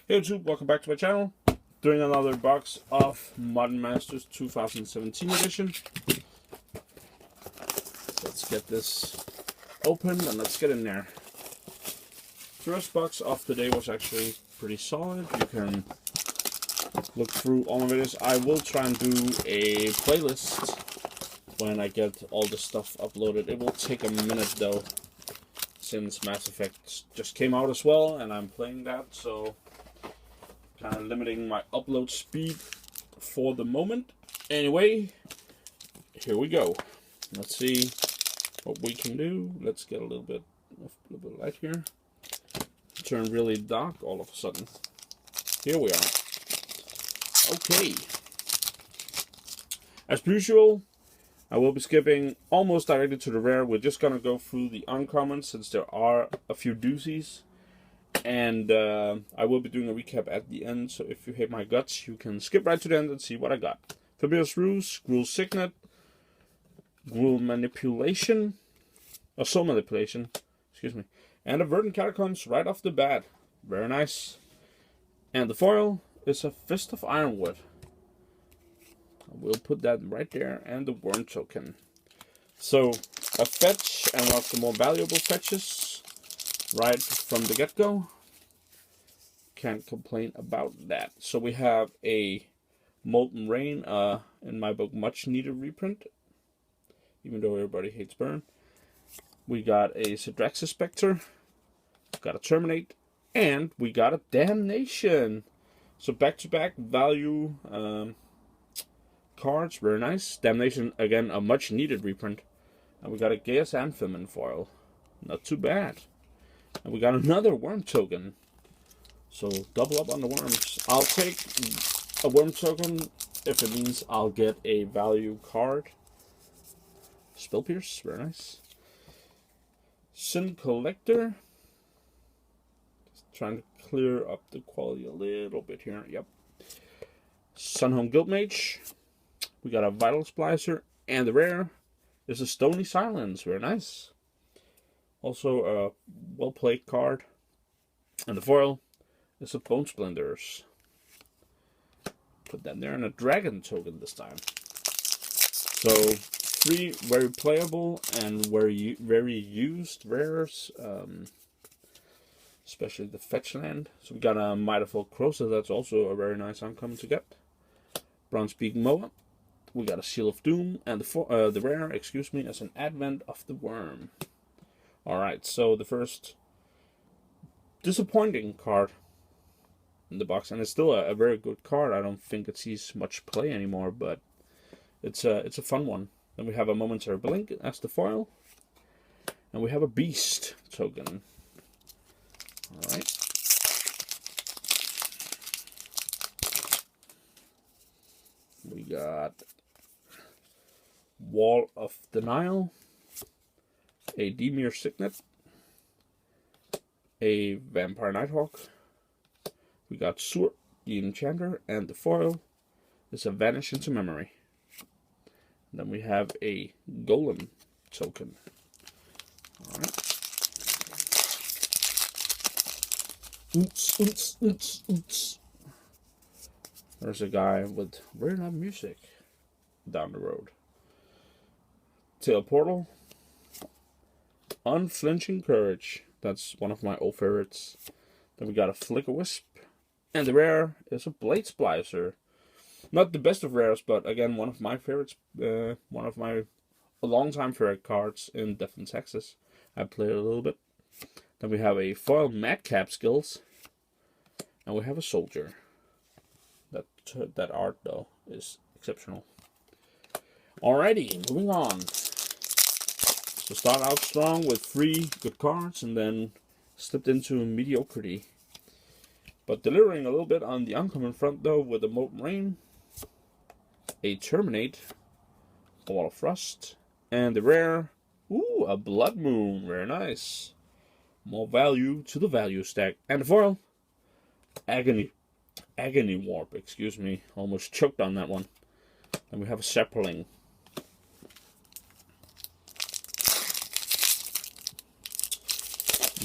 Hey YouTube, welcome back to my channel. Doing another box of Modern Masters 2017 edition. Let's get this open and let's get in there. First box of the day was actually pretty solid. You can look through all my videos. I will try and do a playlist when I get all the stuff uploaded. It will take a minute though, since Mass Effect just came out as well and I'm playing that, so kind of limiting my upload speed for the moment. Anyway, here we go. Let's see what we can do. Let's get a little bit of light here. Turn really dark all of a sudden. Here we are. Okay. As per usual, I will be skipping almost directly to the rare. We're just gonna go through the uncommons since there are a few doozies. And I will be doing a recap at the end, so if you hate my guts, you can skip right to the end and see what I got. Familiar's Ruse, Gruul Signet, Gruul Manipulation, or Soul Manipulation, excuse me, and a Verdant Catacombs right off the bat. Very nice. And the foil is a Fist of Ironwood. We'll put that right there, and the Worm Token. So, a fetch, and one of the more valuable fetches right from the get-go. Can't complain about that. So we have a Molten Rain, in my book, much needed reprint, even though everybody hates Burn. We got a Sidraxis Spectre, got a Terminate, and we got a Damnation. So back-to-back value cards, very nice. Damnation, again, a much needed reprint. And we got a Gaia's Anthem in foil. Not too bad. And we got another Worm Token. So double up on the worms. I'll take a Worm Token if it means I'll get a value card. Spell Pierce, very nice. Sin Collector. Just trying to clear up the quality a little bit here. Yep. Sunhome Guildmage. We got a Vital Splicer. And the rare is a Stony Silence, very nice. Also a well-played card. And the foil is a Bone Splinters. Put that there, and a Dragon Token this time. So 3 very playable and very used rares. Especially the fetch land. So we got a Mitaful Crota, that's also a very nice uncommon to get. Bronzebeak Moa. We got a Seal of Doom, and the rare, excuse me, is an Advent of the Worm. Alright, so the first disappointing card in the box, and it's still a very good card. I don't think it sees much play anymore, but it's a fun one. Then we have a Momentary Blink as the foil, and we have a Beast Token. Alright. We got Wall of Denial, a Dimir Signet, a Vampire Nighthawk. We got Sur, the Enchanter, and the foil is a Vanish into Memory. And then we have a Golem Token. Alright. Oots. There's a guy with very loud music down the road. Teleportal. Unflinching Courage. That's one of my old favorites. Then we got a Flicker-Wisp. And the rare is a Blade Splicer. Not the best of rares, but again, one of my favorites. One of my long-time favorite cards in Death and Taxes. I played it a little bit. Then we have a foil Madcap Skills. And we have a Soldier. That art, though, is exceptional. Alrighty, moving on. So start out strong with 3 good cards, and then slipped into mediocrity. But delivering a little bit on the uncommon front, though, with a Molten Rain, a Terminate, a Wall of Frost, and the rare, a Blood Moon, very nice. More value to the value stack. And the foil, Agony Warp, excuse me, almost choked on that one. And we have a Sapling.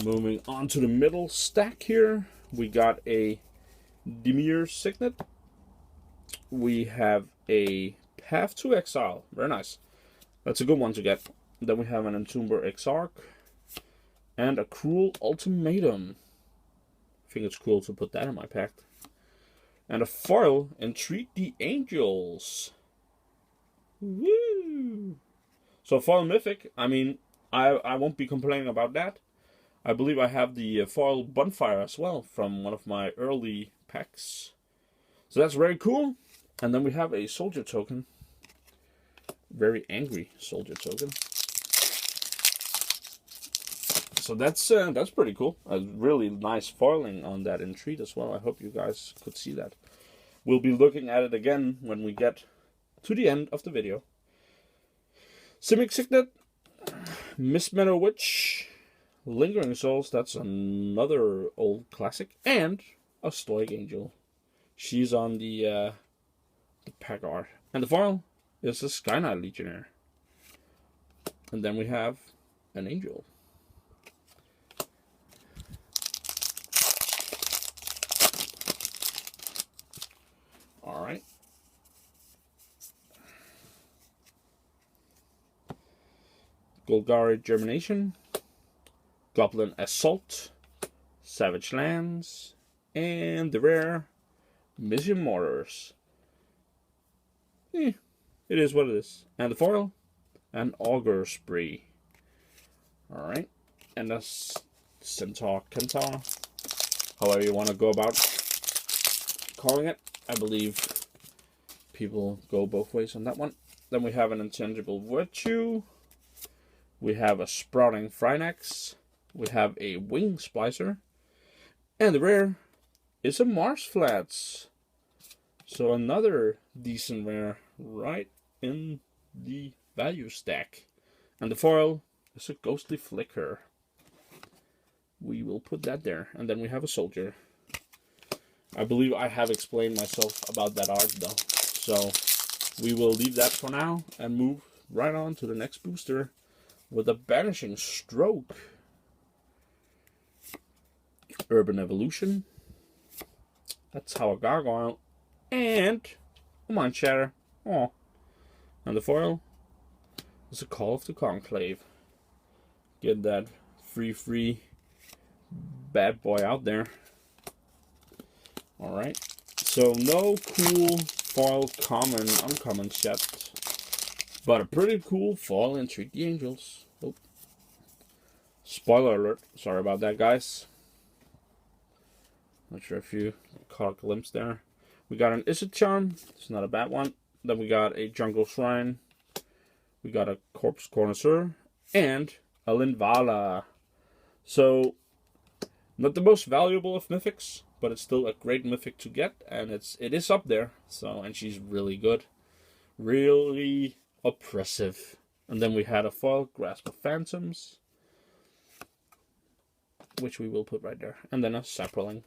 Moving on to the middle stack here, we got a Dimir Signet. We have a Path to Exile. Very nice. That's a good one to get. Then we have an Entomber Exarch. And a Cruel Ultimatum. I think it's cool to put that in my pack. And a foil, Entreat the Angels. Woo! So foil mythic, I mean, I won't be complaining about that. I believe I have the foil Bonfire as well from one of my early packs. So that's very cool. And then we have a soldier token. Very angry soldier token. So that's pretty cool. A really nice foiling on that Entreat as well. I hope you guys could see that. We'll be looking at it again when we get to the end of the video. Simic Signet, Mistmeadow Witch, Lingering Souls, that's another old classic, and a Stoic Angel. She's on the pack art. And the foil is a Sky Knight Legionnaire. And then we have an Angel. Alright. Golgari Germination, Goblin Assault, Savage Lands, and the rare Mission Mortars. It is what it is. And the foil, an Augur Spree. Alright, and that's Centaur Kentaur, however you want to go about calling it. I believe people go both ways on that one. Then we have an Intangible Virtue. We have a Sprouting Phrynax. We have a Wing Splicer. And the rare is a Marshflats. So another decent rare right in the value stack. And the foil is a Ghostly Flicker. We will put that there. And then we have a soldier. I believe I have explained myself about that art though. So we will leave that for now and move right on to the next booster with a Banishing Stroke. Urban Evolution. That's how a Gargoyle. And a Mind Shatter. Oh. And the foil is a Call of the Conclave. Get that free bad boy out there. Alright, so no cool foil common uncommons yet, but a pretty cool foil Entreat the Angels. Oh. Spoiler alert, sorry about that guys. Not sure if you caught a glimpse there. We got an Izzet Charm, it's not a bad one. Then we got a Jungle Shrine, we got a Corpse Connoisseur, and a Linvala. So, not the most valuable of mythics, but it's still a great mythic to get, and it is up there. So, and she's really good, really oppressive. And then we had a foil Grasp of Phantoms, which we will put right there, and then a Saproling.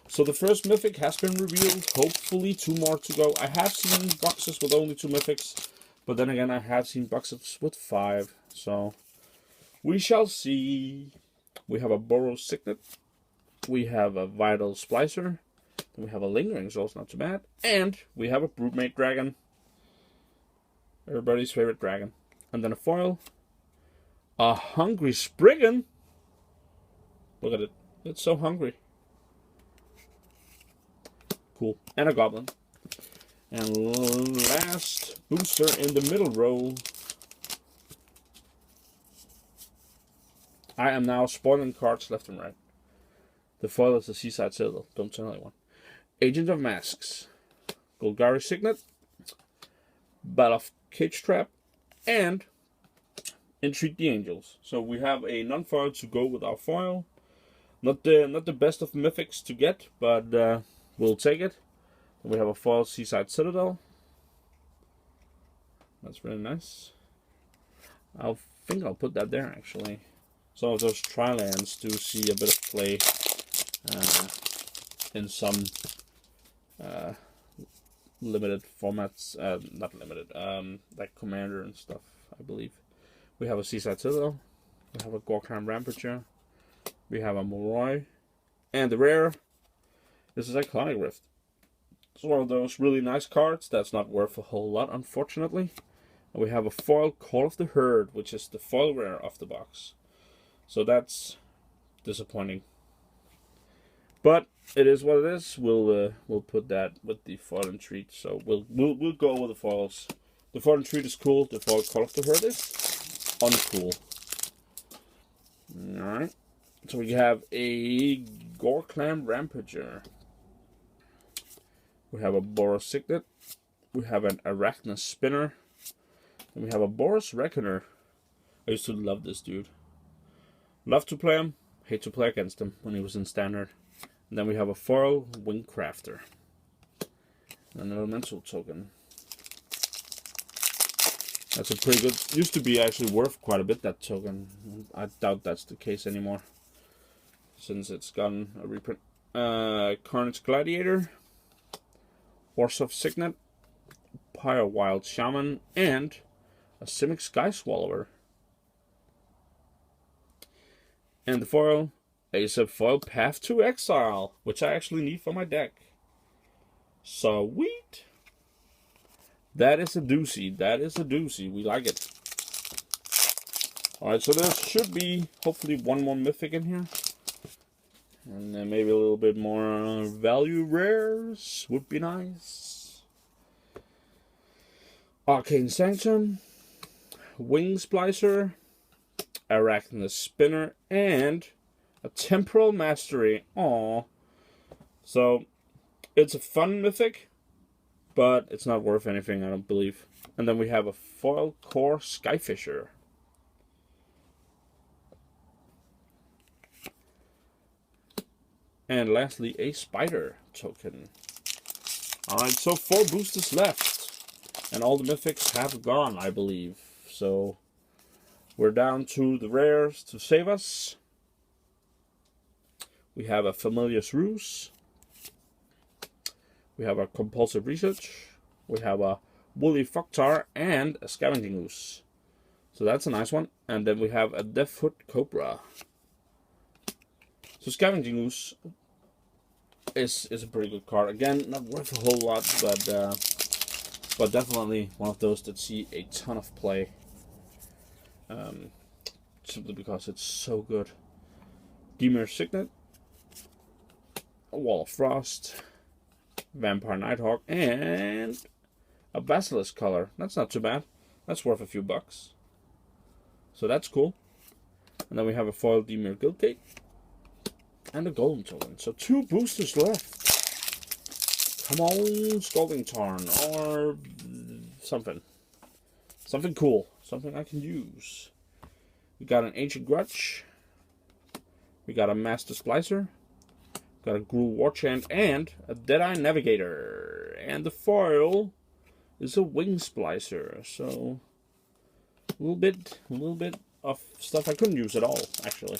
So the first mythic has been revealed. Hopefully 2 more to go. I have seen boxes with only 2 mythics, but then again I have seen boxes with 5. So we shall see. We have a Boros Signet. We have a Vital Splicer. Then we have a Lingering Souls, not too bad. And we have a Broodmate Dragon. Everybody's favorite dragon. And then a foil. A Hungry Spriggan. Look at it. It's so hungry. Cool. And a Goblin. And last booster in the middle row. I am now spoiling cards left and right. The foil is the Seaside Citadel. Don't tell anyone. Agent of Masks. Golgari Signet. Baloth Cage Trap. And Entreat the Angels. So we have a non-foil to go with our foil. Not the best of mythics to get, but we'll take it. We have a foil Seaside Citadel. That's really nice. I think I'll put that there actually. Some of those tri-lands do see a bit of play in some limited formats. Not limited, like Commander and stuff, I believe. We have a Seaside Citadel. We have a Gorkham Rampager. We have a Moroi. And the rare This is Cyclonic Rift. It's one of those really nice cards that's not worth a whole lot, unfortunately. And we have a foil Call of the Herd, which is the foil rare of the box. So that's disappointing. But it is what it is. We'll put that with the foil and treat. So we'll go with the foils. The foil and treat is cool. The foil Call of the Herd is uncool. Alright. So we have a Gorklam Rampager. We have a Boros Signet. We have an Arachna Spinner. And we have a Boros Reckoner. I used to love this dude. Love to play him. Hate to play against him when he was in Standard. And then we have a foil Wingcrafter. An elemental token. That's a pretty good... Used to be actually worth quite a bit, that token. I doubt that's the case anymore, since it's gotten a reprint. Carnage Gladiator. Orzhov Signet. Pyre Wild Shaman. And a Simic Sky Swallower. And the foil is a foil Path to Exile, which I actually need for my deck. Sweet. That is a doozy. That is a doozy. We like it. Alright, so there should be hopefully one more mythic in here. And then maybe a little bit more value rares would be nice. Arcane Sanctum. Wing Splicer. Arachna Spinner. And a Temporal Mastery. Aww. So, it's a fun mythic, but it's not worth anything, I don't believe. And then we have a foil Core Skyfisher. And lastly, a Spider token. Alright, so 4 boosters left. And all the mythics have gone, I believe. So, we're down to the rares to save us. We have a Familiar's Ruse. We have a Compulsive Research. We have a Woolly Fucktar and a Scavenging Ooze. So that's a nice one. And then we have a Deathfoot Cobra. So Scavenging Ooze is a pretty good card. Again, not worth a whole lot, but definitely one of those that see a ton of play. Simply because it's so good. Dimir Signet. A Wall of Frost. Vampire Nighthawk, and a Basilisk color. That's not too bad. That's worth a few bucks. So that's cool. And then we have a foil Dimir Guildgate and a Golden Token. So 2 boosters left. Come on, Scalding Tarn or something. Something cool. Something I can use. We got an Ancient Grudge. We got a Master Splicer. Got a Gruul Warchant and a Deadeye Navigator. And the foil is a Wing Splicer. So a little bit of stuff I couldn't use at all, actually.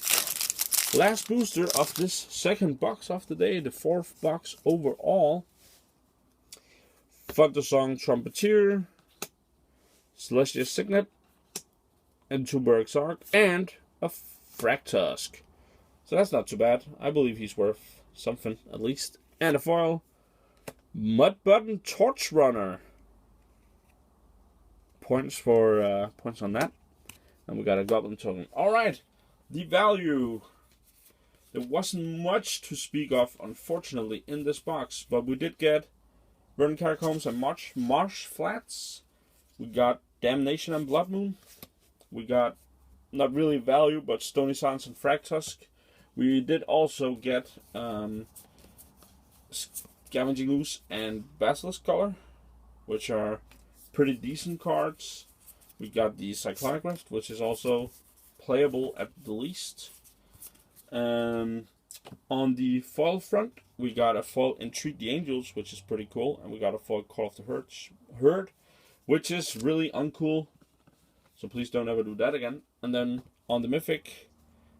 Last booster of this second box of the day, the 4th box overall. Thundersong Trumpeter, Celestial Signet, and Entombed Exarch, and a Fractusk. So that's not too bad. I believe he's worth something, at least. And a foil Mudbutton Torch Runner. Points on that. And we got a Goblin Token. Alright, the value. There wasn't much to speak of, unfortunately, in this box. But we did get Verdant Catacombs and Marsh Flats. We got Damnation and Blood Moon. We got, not really value, but Stony Silence and Fractusk. We did also get Scavenging Ooze and Basilisk Color, which are pretty decent cards. We got the Cyclonic Rift, which is also playable at the least. On the foil front, we got a foil Entreat the Angels, which is pretty cool. And we got a foil Call of the Herd, which is really uncool. So please don't ever do that again. And then on the Mythic,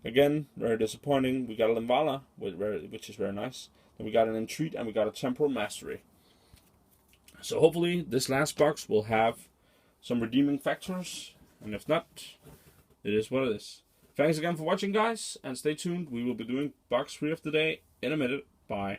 again, very disappointing. We got a Limvala, which is very nice. Then we got an Entreat and we got a Temporal Mastery. So hopefully this last box will have some redeeming factors. And if not, it is what it is. Thanks again for watching, guys. And stay tuned. We will be doing box 3 of the day in a minute. Bye.